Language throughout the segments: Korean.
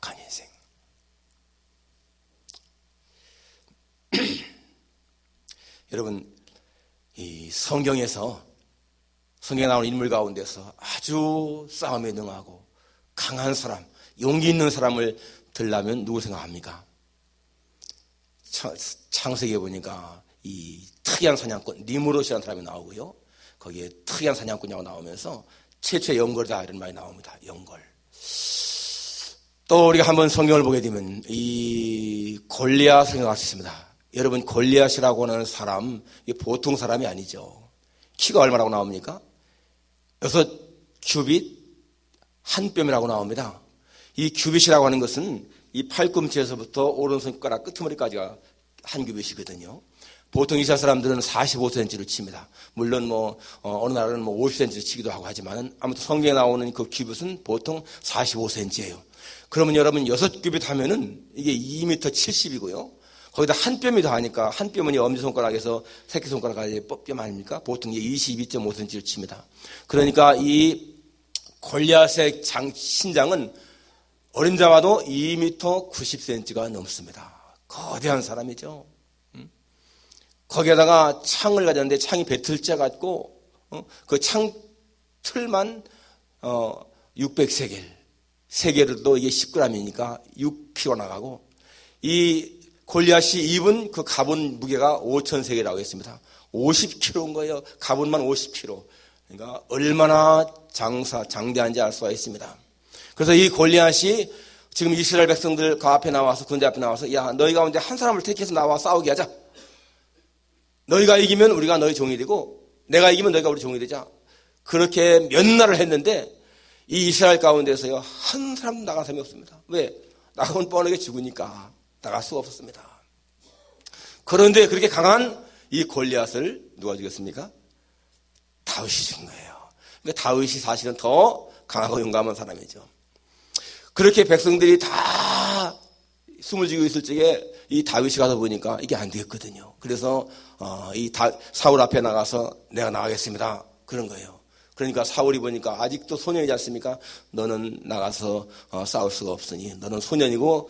행복한 인생. 여러분, 이 성경에 나오는 인물 가운데서 아주 싸움에 능하고 강한 사람, 용기 있는 사람을 들라면 누구 생각합니까? 창세기에 보니까 이 특이한 사냥꾼 니므롯이라는 사람이 나오고요. 거기에 특이한 사냥꾼이라고 나오면서 최초의 영걸이다 이런 말이 나옵니다. 영걸. 또 우리가 한번 성경을 보게 되면 이 골리앗 생각할 수 있습니다. 여러분, 골리앗이라고 하는 사람, 이게 보통 사람이 아니죠. 키가 얼마라고 나옵니까? 6규빗 한 뼘이라고 나옵니다. 이 규빗이라고 하는 것은 이 팔꿈치에서부터 오른손가락 끄트머리까지가 한 규빗이거든요. 보통 이스라엘 사람들은 45cm로 칩니다. 물론 어느 나라는 50cm로 치기도 하고 하지만 아무튼 성경에 나오는 그 규빗은 보통 45cm예요. 그러면 여러분 6규빗 하면은 이게 2m 70이고요. 거기다 한 뼘이 더 하니까 한 뼘은 엄지손가락에서 새끼손가락까지 뼘 아닙니까? 보통 이게 22.5cm로 칩니다. 그러니까 이 골리앗의 신장은 어림잡아도 2m 90cm가 넘습니다. 거대한 사람이죠. 거기에다가 창을 가졌는데 창이 배틀째 같고 그 창 틀만 600세겔, 세겔도 이게 10g이니까 6kg 나가고, 이 골리앗이 입은 그 갑옷 무게가 5,000세겔이라고 했습니다. 50kg인 거예요. 갑옷만 50kg. 그러니까 얼마나 장대한지 알 수가 있습니다. 그래서 이 골리앗이 지금 이스라엘 백성들 그 앞에 나와서, 군대 앞에 나와서, 야, 너희 가운데 한 사람을 택해서 나와 싸우게 하자. 너희가 이기면 우리가 너희 종이 되고 내가 이기면 너희가 우리 종이 되자. 그렇게 몇 날을 했는데 이 이스라엘 가운데서요 한 사람도 나간 사람이 없습니다. 왜? 나가면 뻔하게 죽으니까 나갈 수가 없었습니다. 그런데 그렇게 강한 이 골리앗을 누가 죽였습니까? 다윗이 죽인 거예요. 그러니까 다윗이 사실은 더 강하고 용감한 사람이죠. 그렇게 백성들이 다 숨을 쥐고 있을 적에 이 다윗이 가서 보니까 이게 안 되겠거든요. 그래서 사울 앞에 나가서 내가 나가겠습니다. 그런 거예요. 그러니까 사울이 보니까 아직도 소년이지 않습니까? 너는 나가서 싸울 수가 없으니 너는 소년이고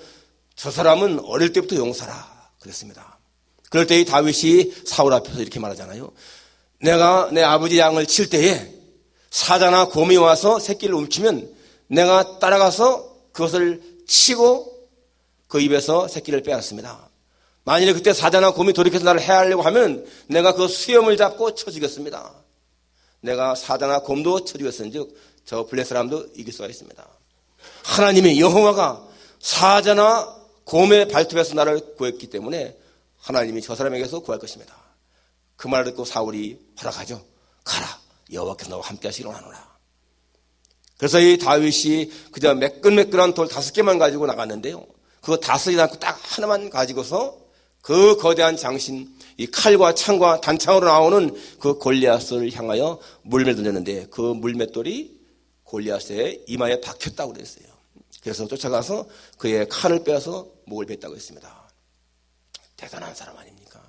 저 사람은 어릴 때부터 용사라. 그랬습니다. 그럴 때 이 다윗이 사울 앞에서 이렇게 말하잖아요. 내가 내 아버지 양을 칠 때에 사자나 곰이 와서 새끼를 움키면 내가 따라가서 그것을 치고 그 입에서 새끼를 빼앗습니다. 만일에 그때 사자나 곰이 돌이켜서 나를 해하려고 하면 내가 그 수염을 잡고 쳐 죽였습니다. 내가 사자나 곰도 쳐 죽였은즉 저 블레 사람도 이길 수가 있습니다. 하나님이 여호와가 사자나 곰의 발톱에서 나를 구했기 때문에 하나님이 저 사람에게서 구할 것입니다. 그 말을 듣고 사울이 허락하죠. 가라, 여호와께서 너와 함께 하시기를 원하노라. 그래서 이 다윗이 그저 매끈매끈한 돌 5개만 가지고 나갔는데요. 그거 다 쓰지 않고 딱 하나만 가지고서 그 거대한 장신, 이 칼과 창과 단창으로 나오는 그 골리앗을 향하여 물맷을 던졌는데 그 물맷돌이 골리앗의 이마에 박혔다고 그랬어요. 그래서 쫓아가서 그의 칼을 빼서 목을 뱉다고 했습니다. 대단한 사람 아닙니까?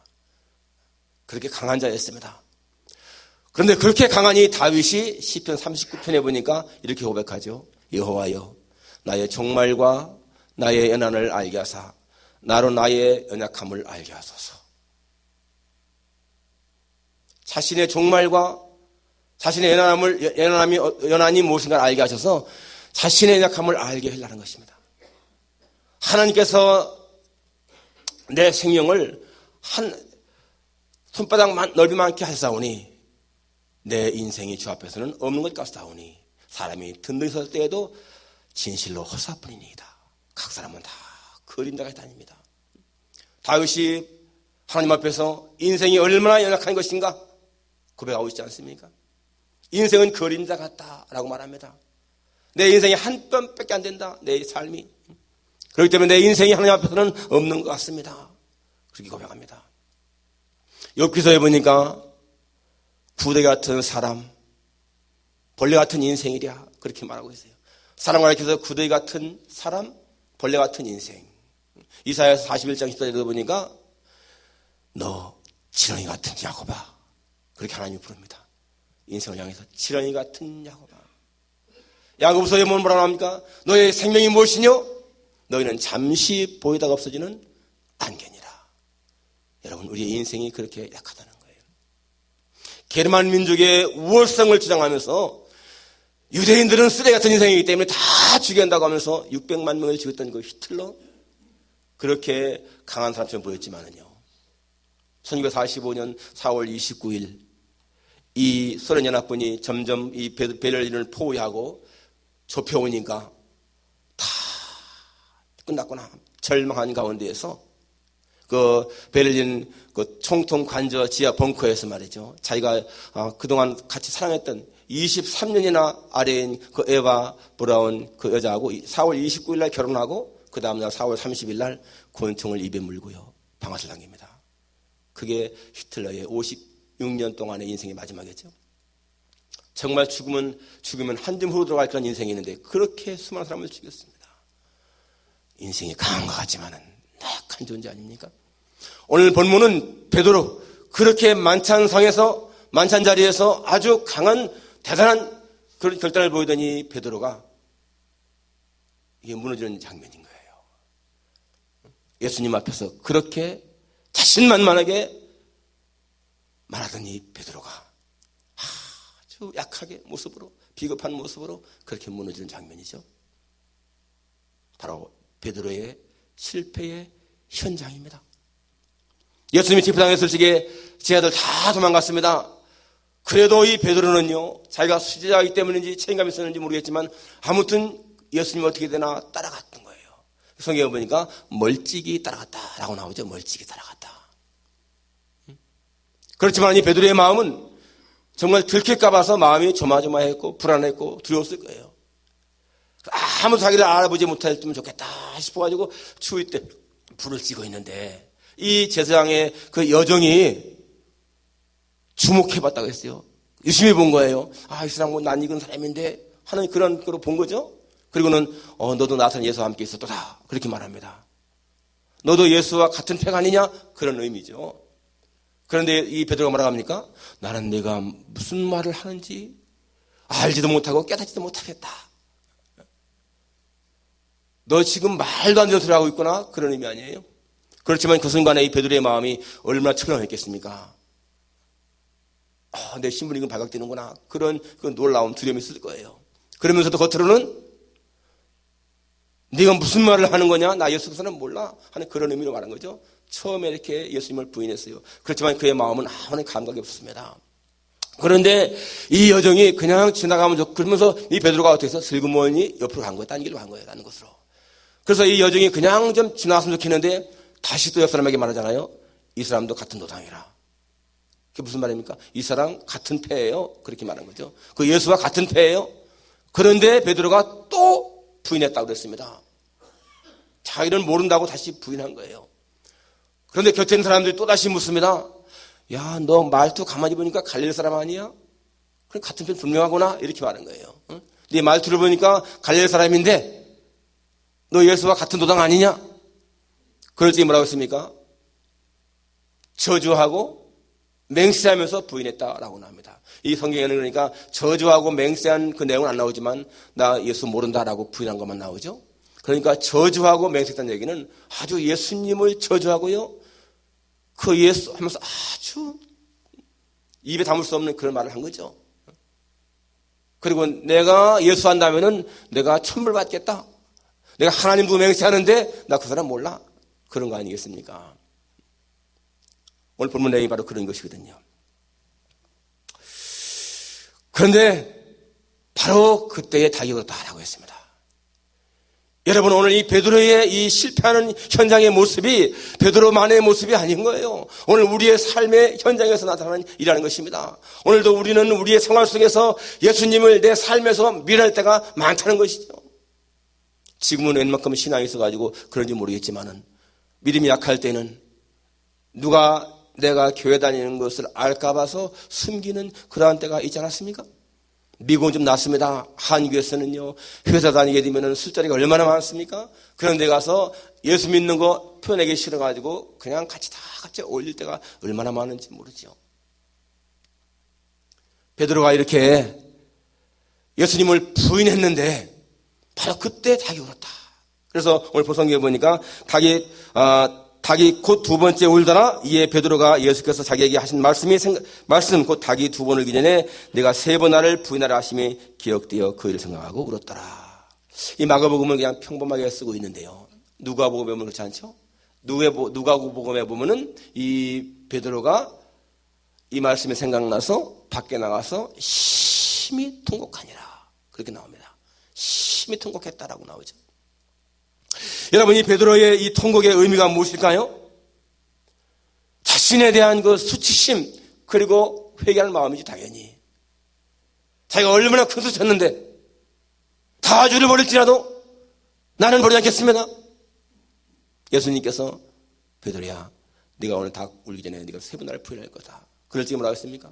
그렇게 강한 자였습니다. 그런데 그렇게 강한 이 다윗이 시편 39편에 보니까 이렇게 고백하죠. 여호와여, 나의 종말과 나의 연한을 알게 하사 나로 나의 연약함을 알게 하소서. 자신의 종말과 자신의 연한이 무엇인가를 알게 하셔서 자신의 연약함을 알게 하려는 것입니다. 하나님께서 내 생명을 한 손바닥 넓이만큼 하사오니 내 인생이 주 앞에서는 없는 것 같사오니 사람이 든든히 설 때에도 진실로 허사뿐이니이다. 각 사람은 다 그림자가 다닙니다. 다윗이 하나님 앞에서 인생이 얼마나 연약한 것인가 고백하고 있지 않습니까? 인생은 그림자 같다라고 말합니다. 내 인생이 한 뼘밖에 안 된다. 내 삶이. 그렇기 때문에 내 인생이 하나님 앞에서는 없는 것 같습니다. 그렇게 고백합니다. 욥기서에 보니까 구덩이 같은 사람, 벌레 같은 인생이랴 그렇게 말하고 있어요. 사람과 가르쳐서 구덩이 같은 사람, 벌레 같은 인생. 이사야서 41장 14절에 보니까 너 지렁이 같은 야곱아 그렇게 하나님이 부릅니다. 인생을 향해서 지렁이 같은 야곱아. 야고보서에 뭐라고 합니까? 너의 생명이 무엇이뇨? 너희는 잠시 보이다가 없어지는 안개니라. 여러분, 우리의 인생이 그렇게 약하다는 거예요. 게르만 민족의 우월성을 주장하면서 유대인들은 쓰레기 같은 인생이기 때문에 다 죽여낸다고 하면서 600만 명을 죽였던 그 히틀러, 그렇게 강한 사람처럼 보였지만은요, 1945년 4월 29일 이 소련연합군이 점점 이 베를린을 포위하고 좁혀오니까 다 끝났구나 절망한 가운데에서 그 베를린 그 총통 관저 지하 벙커에서 말이죠, 자기가 그동안 같이 사랑했던 23년이나 아래인 그 에바 브라운 그 여자하고 4월 29일 날 결혼하고 그 다음날 4월 30일 날 권총을 입에 물고요 방아쇠를 당깁니다. 그게 히틀러의 56년 동안의 인생의 마지막이죠. 정말 죽으면 한 줌 후로 들어갈 그런 인생이 있는데 그렇게 수많은 사람을 죽였습니다. 인생이 강한 것 같지만은 나약한 존재 아닙니까? 오늘 본문은 베드로, 그렇게 만찬상에서 만찬 자리에서 아주 강한 대단한 그런 결단을 보이더니 베드로가 이게 무너지는 장면인 거예요. 예수님 앞에서 그렇게 자신만만하게 말하더니 베드로가 아주 약하게 모습으로, 비겁한 모습으로 그렇게 무너지는 장면이죠. 바로 베드로의 실패의 현장입니다. 예수님이 집회당에 있을 적에 제 아들 다 도망갔습니다. 그래도 이 베드로는요, 자기가 수제자이기 때문인지 책임감이 있었는지 모르겠지만 아무튼 예수님 어떻게 되나 따라갔던 거예요. 성경에 보니까 멀찍이 따라갔다라고 나오죠. 멀찍이 따라갔다. 그렇지만 이 베드로의 마음은 정말 들킬까 봐서 마음이 조마조마했고 불안했고 두려웠을 거예요. 아무도 자기를 알아보지 못했으면 좋겠다 싶어가지고 추위 때 불을 찌고 있는데 이 제사장의 그 여정이 주목해봤다고 했어요. 유심히 본 거예요. 이 사람 뭐 낯익은 사람인데 하는 그런 거로 본 거죠. 그리고는 너도 나타난 예수와 함께 있었도다 그렇게 말합니다. 너도 예수와 같은 패가 아니냐 그런 의미죠. 그런데 이 베드로가 뭐라고 합니까? 나는 내가 무슨 말을 하는지 알지도 못하고 깨닫지도 못하겠다. 너 지금 말도 안 되는 소리 하고 있구나 그런 의미 아니에요? 그렇지만 그 순간에 이 베드로의 마음이 얼마나 철렁했겠습니까? 내 신분이 이건 발각되는구나 그런 그 놀라움 두려움이 있을 거예요. 그러면서도 겉으로는 네가 무슨 말을 하는 거냐? 나 예수 그리스도는 몰라 하는 그런 의미로 말한 거죠. 처음에 이렇게 예수님을 부인했어요. 그렇지만 그의 마음은 아무런 감각이 없었습니다. 그런데 이 여정이 그냥 지나가면 좋고 그러면서 이 베드로가 어떻게 해서 슬그머니 옆으로 간 거예요. 딴 길로 간 거예요. 다른 곳으로. 그래서 이 여정이 그냥 좀 지나갔으면 좋겠는데 다시 또 옆 사람에게 말하잖아요. 이 사람도 같은 도당이라. 그게 무슨 말입니까? 이 사람 같은 패예요. 그렇게 말한 거죠. 그 예수와 같은 패예요. 그런데 베드로가 또 부인했다고 그랬습니다. 자기는 모른다고 다시 부인한 거예요. 그런데 곁에 있는 사람들이 또 다시 묻습니다. 야, 너 말투 가만히 보니까 갈릴리 사람 아니야? 그럼 같은 편 분명하구나 이렇게 말한 거예요. 네 말투를 보니까 갈릴리 사람인데 너 예수와 같은 도당 아니냐? 그럴 때 뭐라고 했습니까? 저주하고 맹세하면서 부인했다라고 나옵니다. 이 성경에는 그러니까 저주하고 맹세한 그 내용은 안 나오지만 나 예수 모른다라고 부인한 것만 나오죠. 그러니까 저주하고 맹세했다는 얘기는 아주 예수님을 저주하고요. 그 예수 하면서 아주 입에 담을 수 없는 그런 말을 한 거죠. 그리고 내가 예수 한다면은 내가 천벌 받겠다. 내가 하나님도 맹세하는데 나 그 사람 몰라. 그런 거 아니겠습니까? 오늘 본문 내용이 바로 그런 것이거든요. 그런데 바로 그때의 닭이 울었다라고 했습니다. 여러분 오늘 이 베드로의 이 실패하는 현장의 모습이 베드로만의 모습이 아닌 거예요. 오늘 우리의 삶의 현장에서 나타나는 일하는 것입니다. 오늘도 우리는 우리의 생활 속에서 예수님을 내 삶에서 미랄 때가 많다는 것이죠. 지금은 웬만큼 신앙이 있어가지고 그런지 모르겠지만은 믿음이 약할 때는 누가 내가 교회 다니는 것을 알까 봐서 숨기는 그러한 때가 있지 않았습니까? 미국은 좀 낫습니다. 한국에서는요, 회사 다니게 되면 술자리가 얼마나 많습니까? 그런 데 가서 예수 믿는 거 표현하기 싫어가지고 그냥 같이 어울릴 때가 얼마나 많은지 모르죠. 베드로가 이렇게 예수님을 부인했는데 바로 그때 닭이 울었다. 그래서 오늘 본성경에 보니까 닭이 곧 두 번째 울더라. 이에 베드로가 예수께서 자기에게 하신 말씀 곧 닭이 두 번 울기 전에 내가 세 번 나를 부인하라 하심이 기억되어 그 일을 생각하고 울었더라. 이 마가복음은 그냥 평범하게 쓰고 있는데요. 누가복음에 보면 그렇지 않죠? 누가복음에 보면은 이 베드로가 이 말씀이 생각나서 밖에 나가서 심히 통곡하니라. 그렇게 나옵니다. 심히 통곡했다라고 나오죠. 여러분, 이 베드로의 이 통곡의 의미가 무엇일까요? 자신에 대한 그 수치심, 그리고 회개하는 마음이지, 당연히. 자기가 얼마나 큰 수 쳤는데, 다 주를 버릴지라도 나는 버리지 않겠습니다. 예수님께서 베드로야, 네가 오늘 닭 울기 전에 네가 세 번 나를 부인할 거다. 그럴 때 뭐라고 했습니까?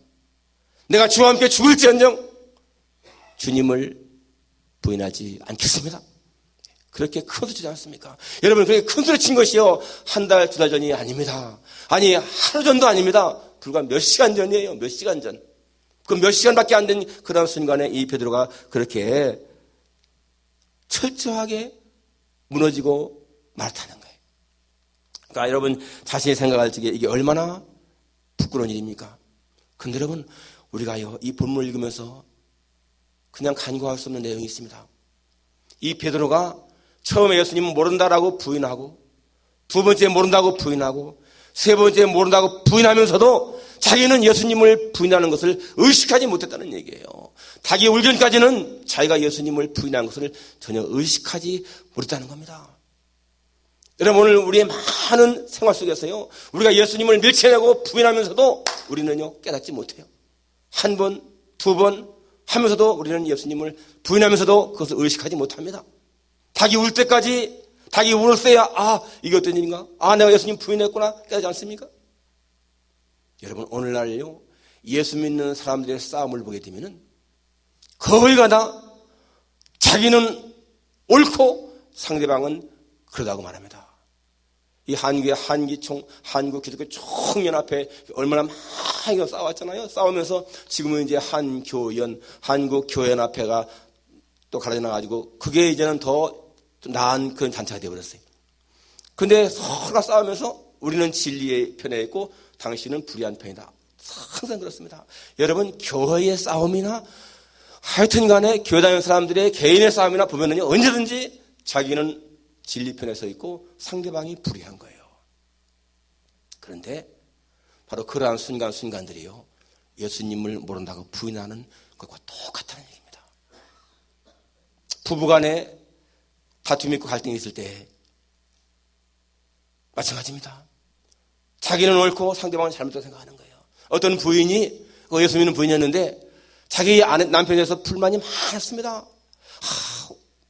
내가 주와 함께 죽을지언정 주님을 부인하지 않겠습니다. 그렇게 큰 소리 치지 않습니까? 여러분, 그렇게 큰 소리 친 것이요, 한 달, 두 달 전이 아닙니다. 아니, 하루 전도 아닙니다. 불과 몇 시간 전이에요. 몇 시간 전. 그 몇 시간밖에 안 된 그런 순간에 이 베드로가 그렇게 철저하게 무너지고 말았다는 거예요. 그러니까 여러분, 자신이 생각할 적에 이게 얼마나 부끄러운 일입니까? 근데 여러분, 우리가요, 이 본문을 읽으면서 그냥 간과할 수 없는 내용이 있습니다. 이 베드로가 처음에 예수님은 모른다라고 부인하고, 두 번째 모른다고 부인하고, 세 번째 모른다고 부인하면서도 자기는 예수님을 부인하는 것을 의식하지 못했다는 얘기예요. 닭이 울기 전까지는 자기가 예수님을 부인한 것을 전혀 의식하지 못했다는 겁니다. 여러분, 오늘 우리의 많은 생활 속에서요, 우리가 예수님을 밀쳐내고 부인하면서도 우리는요, 깨닫지 못해요. 한 번, 두 번 하면서도 우리는 예수님을 부인하면서도 그것을 의식하지 못합니다. 닭이 울 때까지, 닭이 울을 때야, 이게 어떤 일인가? 내가 예수님 부인했구나. 깨닫지 않습니까? 여러분, 오늘날요, 예수 믿는 사람들의 싸움을 보게 되면은 거의가 다 자기는 옳고 상대방은 그러다고 말합니다. 이 한국의 한국 기독교 총연합회 얼마나 많이 싸웠잖아요. 싸우면서 지금은 이제 한국교연합회가 또 갈라져나가지고 그게 이제는 더 나은 그런 단체가 되어버렸어요. 근데 서로가 싸우면서 우리는 진리의 편에 있고 당신은 불의한 편이다. 항상 그렇습니다. 여러분, 교회의 싸움이나 하여튼 간에 교회 다니는 사람들의 개인의 싸움이나 보면은요, 언제든지 자기는 진리 편에 서 있고 상대방이 불의한 거예요. 그런데 바로 그러한 순간순간들이요, 예수님을 모른다고 부인하는 것과 똑같다는 얘기입니다. 부부간에 다툼이 있고 갈등이 있을 때 마찬가지입니다. 자기는 옳고 상대방은 잘못다고 생각하는 거예요. 어떤 부인이, 예수 믿는 부인이었는데 자기 남편에 대해서 불만이 많았습니다.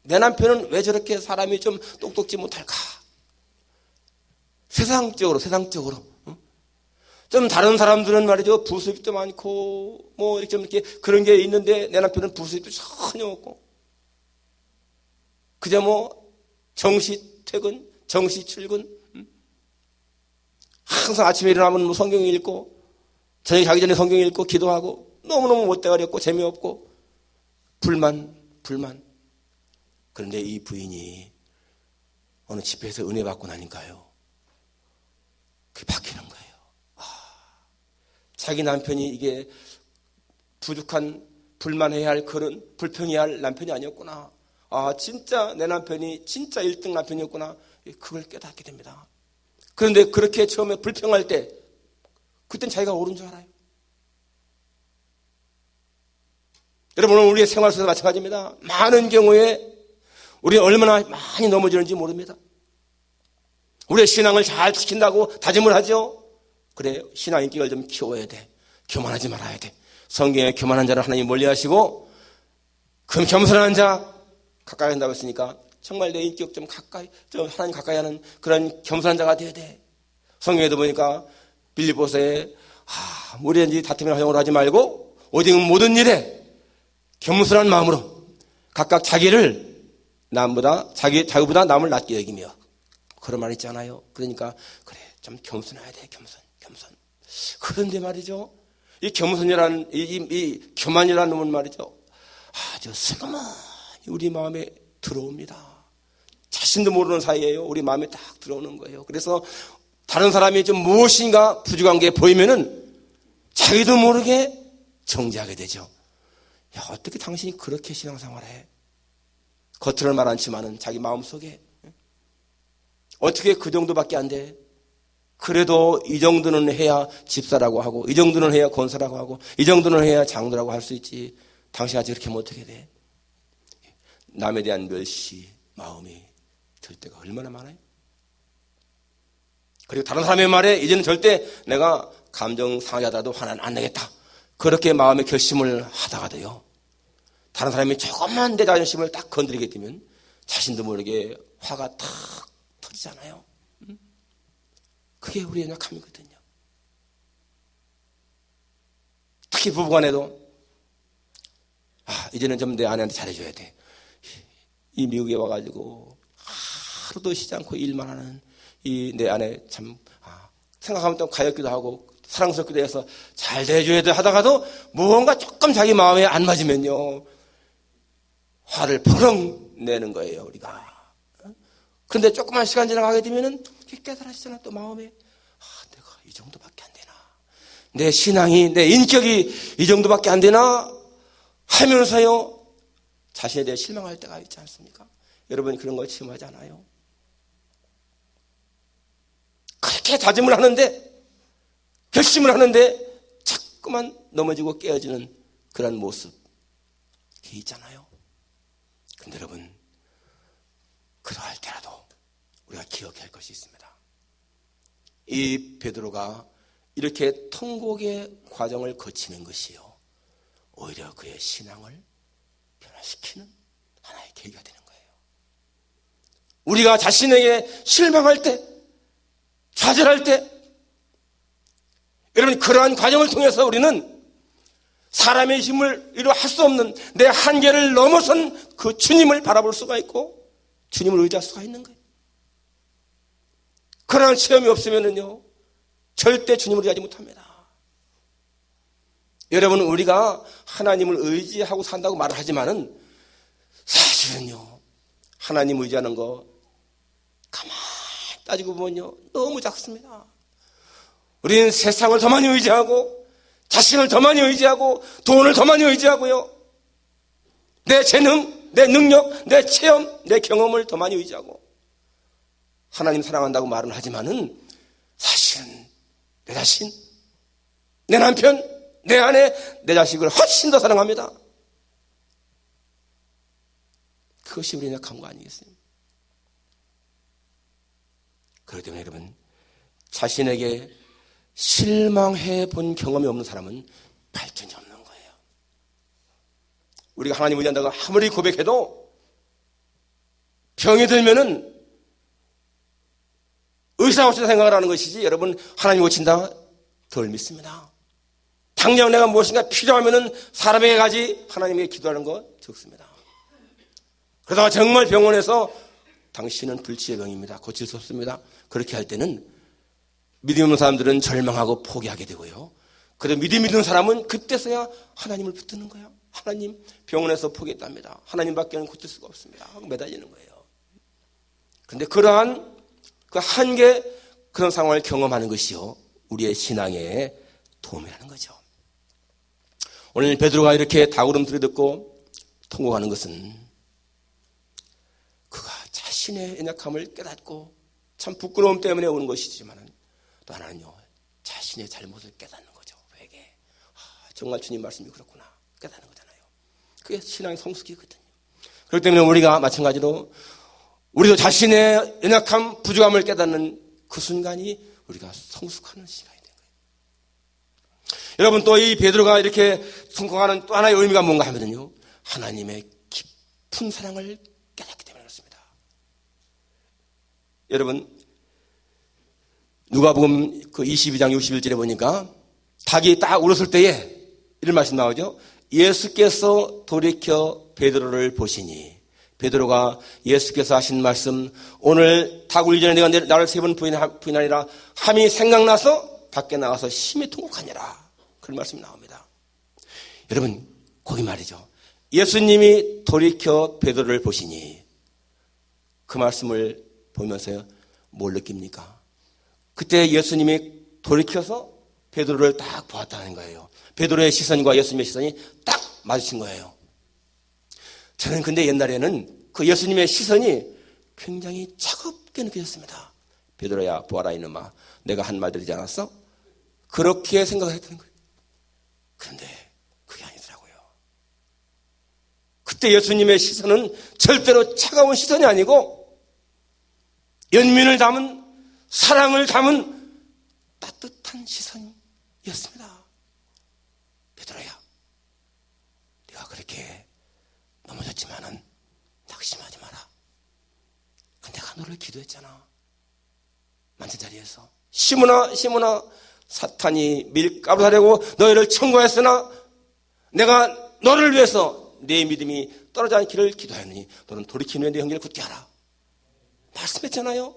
내 남편은 왜 저렇게 사람이 좀 똑똑지 못할까? 세상적으로. 좀 다른 사람들은 말이죠, 부수입도 많고, 이렇게 좀 이렇게 그런 게 있는데 내 남편은 부수입도 전혀 없고. 그저 정시 퇴근, 정시 출근. 항상 아침에 일어나면 성경 읽고, 저녁에 자기 전에 성경 읽고, 기도하고, 너무너무 못되가렸고, 재미없고, 불만. 그런데 이 부인이 어느 집회에서 은혜 받고 나니까요, 그게 바뀌는 거예요. 자기 남편이 이게 부족한, 불만해야 할 그런, 불평해야 할 남편이 아니었구나. 진짜 내 남편이 진짜 1등 남편이었구나. 그걸 깨닫게 됩니다. 그런데 그렇게 처음에 불평할 때, 그땐 자기가 옳은 줄 알아요. 여러분, 우리의 생활 속에서 마찬가지입니다. 많은 경우에 우리가 얼마나 많이 넘어지는지 모릅니다. 우리의 신앙을 잘 지킨다고 다짐을 하죠. 그래, 신앙 인격을 좀 키워야 돼. 교만하지 말아야 돼. 성경에 교만한 자를 하나님 멀리하시고 겸손한 자 가까이 한다고 했으니까 정말 내 인격 좀 하나님 가까이 하는 그런 겸손한 자가 되어야 돼. 성경에도 보니까 빌립보서에 무리한지 다툼이나 허용을 하지 말고 오직 모든 일에 겸손한 마음으로 각각 자기보다 남을 낮게 여기며, 그런 말 있잖아요. 그러니까 그래, 좀 겸손해야 돼. 겸손. 그런데 말이죠, 이 겸손이라는 이 교만이라는 놈은 말이죠, 아주 슬그머니 우리 마음에 들어옵니다. 자신도 모르는 사이에요. 우리 마음에 딱 들어오는 거예요. 그래서 다른 사람이 좀 무엇인가 부족한 게 보이면은 자기도 모르게 정죄하게 되죠. 야, 어떻게 당신이 그렇게 신앙생활해? 겉으로는 말 않지만은 자기 마음속에 어떻게 그 정도밖에 안 돼? 그래도 이 정도는 해야 집사라고 하고, 이 정도는 해야 권사라고 하고, 이 정도는 해야 장로라고 할 수 있지. 당신같이 그렇게 하면 어떻게 돼? 남에 대한 멸시 마음이 들 때가 얼마나 많아요? 그리고 다른 사람의 말에 이제는 절대 내가 감정 상하게 하더라도 화는 안 내겠다. 그렇게 마음의 결심을 하다가도요, 다른 사람이 조금만 내 자존심을 딱 건드리게 되면 자신도 모르게 화가 탁 터지잖아요. 그게 우리의 연약함이거든요. 특히 부부간에도 이제는 좀 내 아내한테 잘해줘야 돼. 이 미국에 와가지고 하루도 쉬지 않고 일만 하는 이 내 아내 참 생각하면 또 가엾기도 하고 사랑스럽기도 해서 잘 대해줘야 돼 하다가도 무언가 조금 자기 마음에 안 맞으면요, 화를 펑펑 내는 거예요, 우리가. 그런데 조금만 시간 지나가게 되면은 깨달아지잖아, 또 마음에. 내가 이 정도밖에 안 되나? 내 신앙이, 내 인격이 이 정도밖에 안 되나? 하면서요, 자신에 대해 실망할 때가 있지 않습니까? 여러분 그런 걸 체험하지 않아요? 그렇게 다짐을 하는데, 결심을 하는데 자꾸만 넘어지고 깨어지는 그런 모습, 그게 있잖아요. 근데 여러분, 그러할 때라도 우리가 기억해야 할 것이 있습니다. 이 베드로가 이렇게 통곡의 과정을 거치는 것이요, 오히려 그의 신앙을 변화시키는 하나의 계기가 되는 거예요. 우리가 자신에게 실망할 때, 좌절할 때, 여러분 그러한 과정을 통해서 우리는 사람의 힘을 이루 할 수 없는 내 한계를 넘어선 그 주님을 바라볼 수가 있고 주님을 의지할 수가 있는 거예요. 그러한 체험이 없으면요, 절대 주님을 의지하지 못합니다. 여러분, 우리가 하나님을 의지하고 산다고 말을 하지만은 사실은요, 하나님 의지하는 거 가만히 따지고 보면요, 너무 작습니다. 우리는 세상을 더 많이 의지하고, 자신을 더 많이 의지하고, 돈을 더 많이 의지하고요, 내 재능, 내 능력, 내 체험, 내 경험을 더 많이 의지하고, 하나님 사랑한다고 말은 하지만은 사실은 내 자신, 내 남편, 내 아내, 내 자식을 훨씬 더 사랑합니다. 그것이 우리의 약한 거 아니겠어요? 그렇기 때문에 여러분, 자신에게 실망해 본 경험이 없는 사람은 발전이 없는 거예요. 우리가 하나님 의지한다고 아무리 고백해도 병이 들면은 의사 없이 생각을 하는 것이지, 여러분, 하나님 고친다? 덜 믿습니다. 당장 내가 무엇인가 필요하면은 사람에게 가지 하나님에게 기도하는 거 적습니다. 그러다가 정말 병원에서 당신은 불치의 병입니다, 고칠 수 없습니다, 그렇게 할 때는 믿음 있는 사람들은 절망하고 포기하게 되고요, 그래도 믿음 있는 사람은 그때서야 하나님을 붙드는 거예요. 하나님, 병원에서 포기했답니다, 하나님밖에는 고칠 수가 없습니다 하고 매달리는 거예요. 그런데 그러한 그 한계, 그런 상황을 경험하는 것이요, 우리의 신앙에 도움이라는 거죠. 오늘 베드로가 이렇게 닭울음소리 듣고 통곡하는 것은 그가 자신의 연약함을 깨닫고 참 부끄러움 때문에 오는 것이지만 또 하나는요, 자신의 잘못을 깨닫는 거죠. 회개. 정말 주님 말씀이 그렇구나 깨닫는 거잖아요. 그게 신앙의 성숙이거든요. 그렇기 때문에 우리가 마찬가지로 우리도 자신의 연약함, 부족함을 깨닫는 그 순간이 우리가 성숙하는 시간이 된 거예요. 여러분, 또 이 베드로가 이렇게 성공하는 또 하나의 의미가 뭔가 하면요, 하나님의 깊은 사랑을 깨닫기 때문에 그렇습니다. 여러분, 누가복음 그 22장 61절에 보니까 닭이 딱 울었을 때에 이런 말씀 나오죠. 예수께서 돌이켜 베드로를 보시니, 베드로가 예수께서 하신 말씀, 오늘 닭 울기 전에 내가 나를 3번 부인하리라 함이 생각나서 밖에 나가서 심히 통곡하니라, 그런 말씀이 나옵니다. 여러분, 거기 말이죠, 예수님이 돌이켜 베드로를 보시니, 그 말씀을 보면서 뭘 느낍니까? 그때 예수님이 돌이켜서 베드로를 딱 보았다는 거예요. 베드로의 시선과 예수님의 시선이 딱 마주친 거예요. 저는 근데 옛날에는 그 예수님의 시선이 굉장히 차갑게 느껴졌습니다. 베드로야, 보아라 이놈아, 내가 한 말 들리지 않았어? 그렇게 생각을 했던 거예요. 그런데 그게 아니더라고요. 그때 예수님의 시선은 절대로 차가운 시선이 아니고 연민을 담은, 사랑을 담은 따뜻한 시선이었습니다. 베드로야, 네가 그렇게 넘어졌지만은 낙심하지 마라. 내가 너를 기도했잖아. 만찬 자리에서 시므나 사탄이 밀가루 사려고 너희를 청구했으나 내가 너를 위해서 내 믿음이 떨어지지 않기를 기도하였느니 너는 돌이킨 후에 내 형제를 굳게 하라. 말씀했잖아요.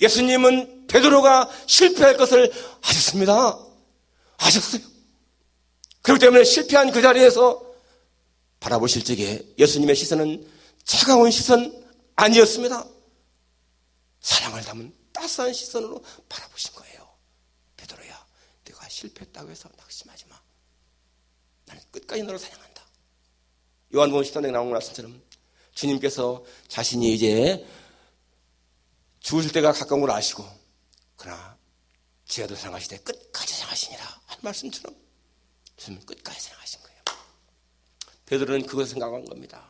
예수님은 베드로가 실패할 것을 아셨습니다. 아셨어요. 그렇기 때문에 실패한 그 자리에서 바라보실 적에 예수님의 시선은 차가운 시선 아니었습니다. 사랑을 담은 따스한 시선으로 바라보신 거예요. 베드로야, 네가 실패했다고 해서 낙심하지 마. 나는 끝까지 너를 사랑한다. 요한복음 10장에 나온 말씀처럼 주님께서 자신이 이제 죽으실 때가 가까운 걸 아시고 그러나 지하도 사랑하시되 끝까지 사랑하시니라 한 말씀처럼 주님은 끝까지 사랑하신 거예요. 베드로는 그것을 생각한 겁니다.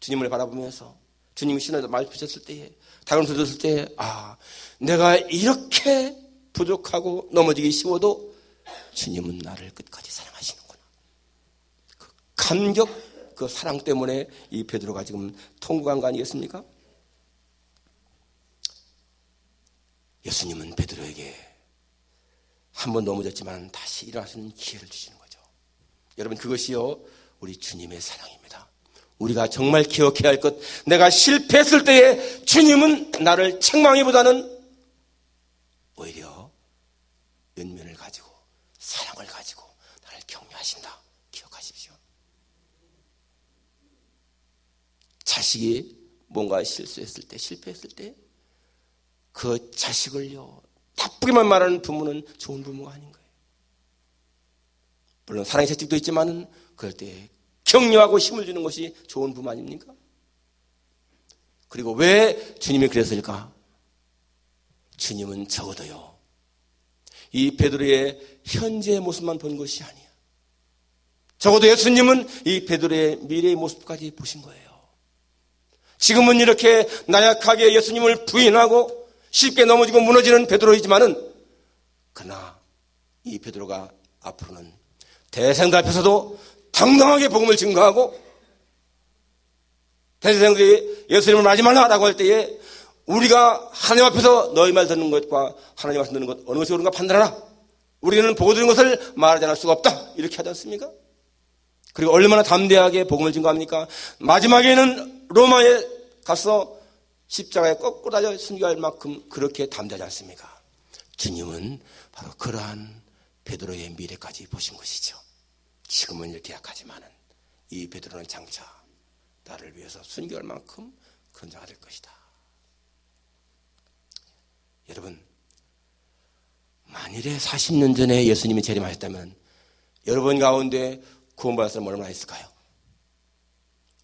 주님을 바라보면서 주님이 신을 말씀하셨을 때에 다른 소리 들었을 때에 내가 이렇게 부족하고 넘어지기 쉬워도 주님은 나를 끝까지 사랑하시는구나. 그 감격, 그 사랑 때문에 이 베드로가 지금 통곡한 거 아니겠습니까? 예수님은 베드로에게 한 번 넘어졌지만 다시 일어날 수 있는 기회를 주시는 거죠. 여러분, 그것이요 우리 주님의 사랑입니다. 우리가 정말 기억해야 할 것, 내가 실패했을 때에 주님은 나를 책망하기보다는 오히려 연민을 가지고 사랑을 가지고 나를 격려하신다. 기억하십시오. 자식이 뭔가 실수했을 때, 실패했을 때 그 자식을요 나쁘게만 말하는 부모는 좋은 부모가 아닌 거예요. 물론 사랑의 채찍도 있지만은 그럴 때 격려하고 힘을 주는 것이 좋은 부모 아닙니까? 그리고 왜 주님이 그랬을까? 주님은 적어도요 이 베드로의 현재의 모습만 본 것이 아니에요. 적어도 예수님은 이 베드로의 미래의 모습까지 보신 거예요. 지금은 이렇게 나약하게 예수님을 부인하고 쉽게 넘어지고 무너지는 베드로이지만은 그러나 이 베드로가 앞으로는 대생들 앞에서도 당당하게 복음을 증거하고 대생들이 예수님을 말하지 말라라고 할 때에 우리가 하나님 앞에서 너희 말 듣는 것과 하나님 말씀 듣는 것 어느 것이 옳은가 판단하라. 우리는 보고 들은 것을 말하지 않을 수가 없다. 이렇게 하지 않습니까? 그리고 얼마나 담대하게 복음을 증거합니까? 마지막에는 로마에 가서 십자가에 거꾸로 달려 순교할 만큼 그렇게 담대하지 않습니까? 주님은 바로 그러한 베드로의 미래까지 보신 것이죠. 지금은 이렇게 약하지만은 이 베드로는 장차 나를 위해서 순교할 만큼 그런 자가 될 것이다. 여러분, 만일에 40년 전에 예수님이 재림하셨다면 여러분 가운데 구원받을 사람 얼마나 있을까요?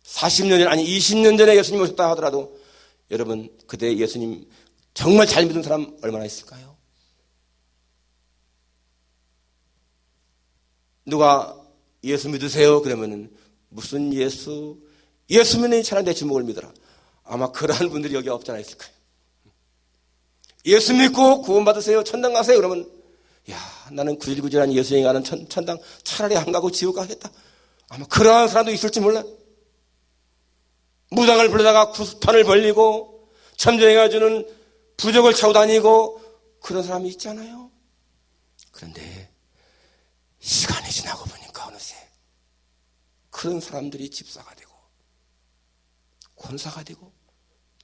40년 전, 아니 20년 전에 예수님이 오셨다 하더라도 여러분 그때 예수님 정말 잘 믿은 사람 얼마나 있을까요? 누가 예수 믿으세요? 그러면은 무슨 예수 믿는 차라리 내 주먹을 믿어라. 아마 그러한 분들이 여기 없지 않아 있을 거예요. 예수 믿고 구원받으세요. 천당 가세요. 그러면 야, 나는 구질구질한 예수에 가는 천당 차라리 안 가고 지옥 가겠다. 아마 그러한 사람도 있을지 몰라. 무당을 불러다가 구스판을 벌리고 점쟁이가 부적을 차고 다니고 그런 사람이 있잖아요. 그런데 시간이 지나고 보니까 어느새 그런 사람들이 집사가 되고 권사가 되고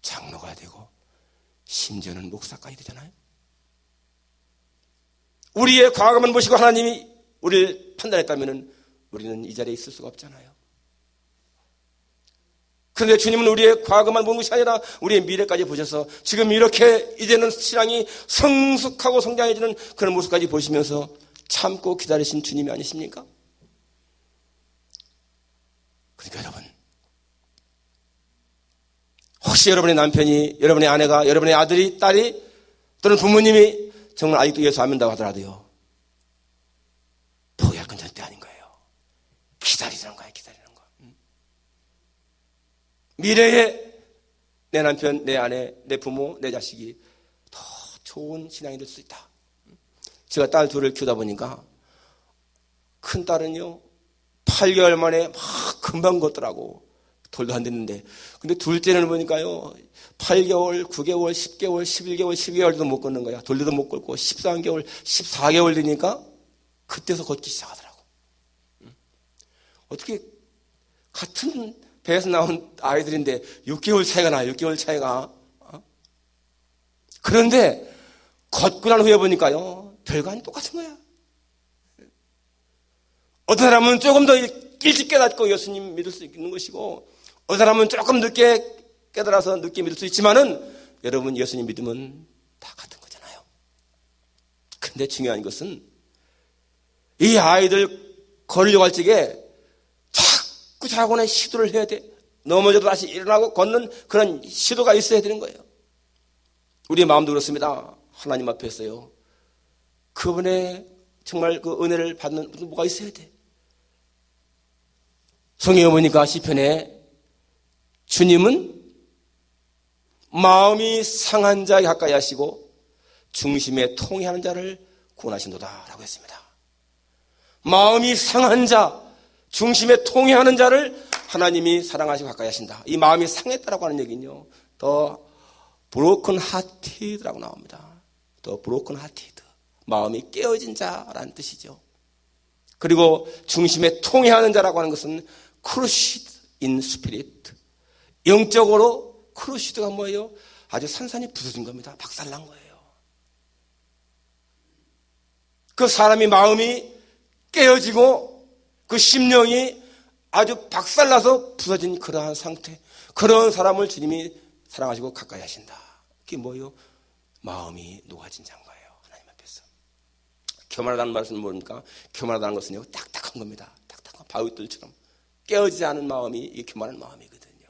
장로가 되고 심지어는 목사까지 되잖아요. 우리의 과거만 보시고 하나님이 우리를 판단했다면 우리는 이 자리에 있을 수가 없잖아요. 그런데 주님은 우리의 과거만 본 것이 아니라 우리의 미래까지 보셔서 지금 이렇게 이제는 신앙이 성숙하고 성장해지는 그런 모습까지 보시면서 참고 기다리신 주님이 아니십니까? 그러니까 여러분, 혹시 여러분의 남편이, 여러분의 아내가, 여러분의 아들이, 딸이 또는 부모님이 정말 아직도 예수 안 믿는다고 하더라도요, 포기할 건 절대 아닌 거예요. 기다리는 거예요. 기다리는 거. 미래에 내 남편, 내 아내, 내 부모, 내 자식이 더 좋은 신앙이 될 수 있다. 제가 딸 둘을 키우다 보니까 큰 딸은요 8개월 만에 막 금방 걷더라고. 돌도 안 됐는데. 근데 둘째는 보니까요 8개월, 9개월, 10개월, 11개월, 12개월도 못 걷는 거야. 돌도 못 걷고 13개월, 14개월 되니까 그때서 걷기 시작하더라고. 어떻게 같은 배에서 나온 아이들인데 6개월 차이가 나요. 6개월 차이가. 그런데 걷고 난 후에 보니까요 별거 아닌 똑같은 거야. 어떤 사람은 조금 더 일찍 깨닫고 예수님 믿을 수 있는 것이고, 어떤 사람은 조금 늦게 깨달아서 늦게 믿을 수 있지만은 여러분 예수님 믿으면 다 같은 거잖아요. 근데 중요한 것은 이 아이들 걸으려고 할 적에 자꾸 자고는 시도를 해야 돼. 넘어져도 다시 일어나고 걷는 그런 시도가 있어야 되는 거예요. 우리의 마음도 그렇습니다. 하나님 앞에서요 그분의 정말 그 은혜를 받는 뭐가 있어야 돼. 성경에 보니까 시편에 주님은 마음이 상한 자에 가까이 하시고 중심에 통회하는 자를 구원하신도다 라고 했습니다. 마음이 상한 자, 중심에 통회하는 자를 하나님이 사랑하시고 가까이 하신다. 이 마음이 상했다라고 하는 얘기는요 더 broken hearted라고 나옵니다. 더 broken hearted, 마음이 깨어진 자라는 뜻이죠. 그리고 중심에 통회하는 자라고 하는 것은 crushed in spirit, 영적으로 크루시드가 뭐예요? 아주 산산이 부서진 겁니다. 박살난 거예요. 그 사람이 마음이 깨어지고 그 심령이 아주 박살나서 부서진 그러한 상태, 그런 사람을 주님이 사랑하시고 가까이 하신다. 그게 뭐예요? 마음이 녹아진 자인 거예요. 하나님 앞에서. 교만하다는 말은 뭡니까? 교만하다는 것은요 딱딱한 겁니다. 딱딱한 바위들처럼 깨어지지 않은 마음이 이 교만한 마음이거든요.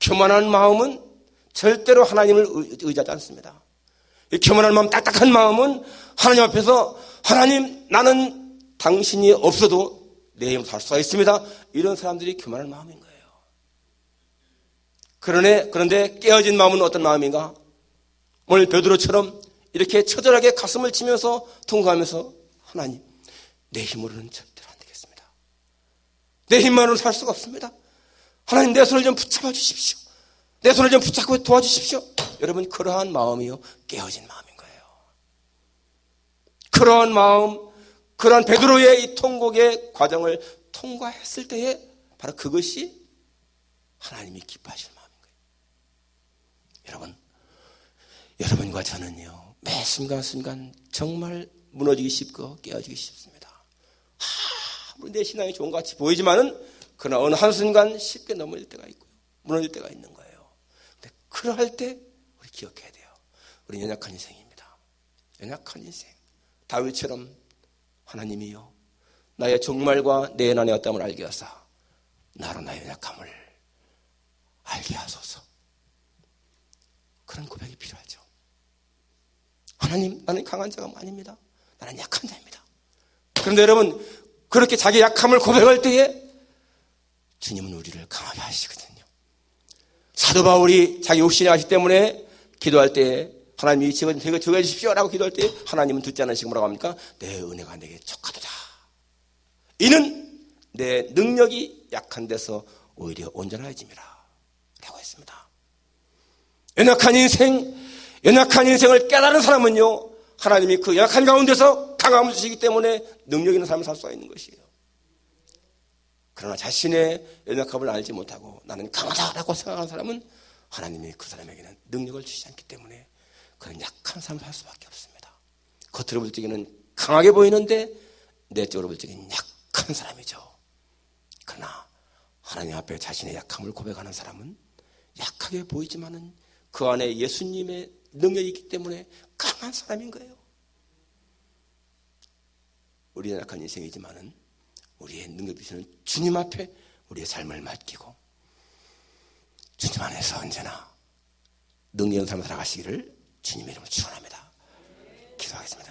교만한 마음은 절대로 하나님을 의지하지 않습니다. 이 교만한 마음, 딱딱한 마음은 하나님 앞에서 하나님 나는 당신이 없어도 내 힘으로 살 수가 있습니다. 이런 사람들이 교만한 마음인 거예요. 그런데 깨어진 마음은 어떤 마음인가? 오늘 베드로처럼 이렇게 처절하게 가슴을 치면서 통과하면서 하나님 내 힘으로는 절대로 안 되겠습니다. 내 힘만으로는 살 수가 없습니다. 하나님 내 손을 좀 붙잡아 주십시오. 내 손을 좀 붙잡고 도와주십시오. 여러분 그러한 마음이요 깨어진 마음인 거예요. 그러한 마음, 그러한 베드로의 이 통곡의 과정을 통과했을 때에 바로 그것이 하나님이 기뻐하시는 마음인 거예요. 여러분과 저는요 매 순간순간 정말 무너지기 쉽고 깨어지기 쉽습니다. 내 신앙이 좋은 것 같이 보이지만은 그러나 어느 한순간 쉽게 넘어질 때가 있고요 무너질 때가 있는 거예요. 근데 그럴 때 우리 기억해야 돼요. 우리 연약한 인생입니다. 연약한 인생. 다윗처럼 하나님이요 나의 종말과 내 연한의 어떠함을 알게 하사 나로 나의 연약함을 알게 하소서. 그런 고백이 필요하죠. 하나님 나는 강한 자가 아닙니다. 나는 약한 자입니다. 그런데 여러분 그렇게 자기 약함을 고백할 때에 주님은 우리를 강하게 하시거든요. 사도 바울이 자기 욕심이 하기 때문에 기도할 때 하나님이 제가 저거 해주십시오 라고 기도할 때 하나님은 듣지 않으시고 뭐라고 합니까? 내 은혜가 내게 족하도다. 이는 내 능력이 약한 데서 오히려 온전해짐이라 라고 했습니다. 연약한 인생을 깨달은 사람은요 하나님이 그 연약한 가운데서 강함을 주시기 때문에 능력 있는 삶을 살 수가 있는 것이에요. 그러나 자신의 연약함을 알지 못하고 나는 강하다라고 생각하는 사람은 하나님이 그 사람에게는 능력을 주시지 않기 때문에 그런 약한 삶을 살 수밖에 없습니다. 겉으로 볼 적에는 강하게 보이는데 내적으로 볼 적에는 약한 사람이죠. 그러나 하나님 앞에 자신의 약함을 고백하는 사람은 약하게 보이지만은 그 안에 예수님의 능력이 있기 때문에 강한 사람인 거예요. 우리는 약한 인생이지만은 우리의 능력 되시는 주님 앞에 우리의 삶을 맡기고 주님 안에서 언제나 능력 있는 삶을 살아가시기를 주님의 이름으로 축원합니다. 기도하겠습니다.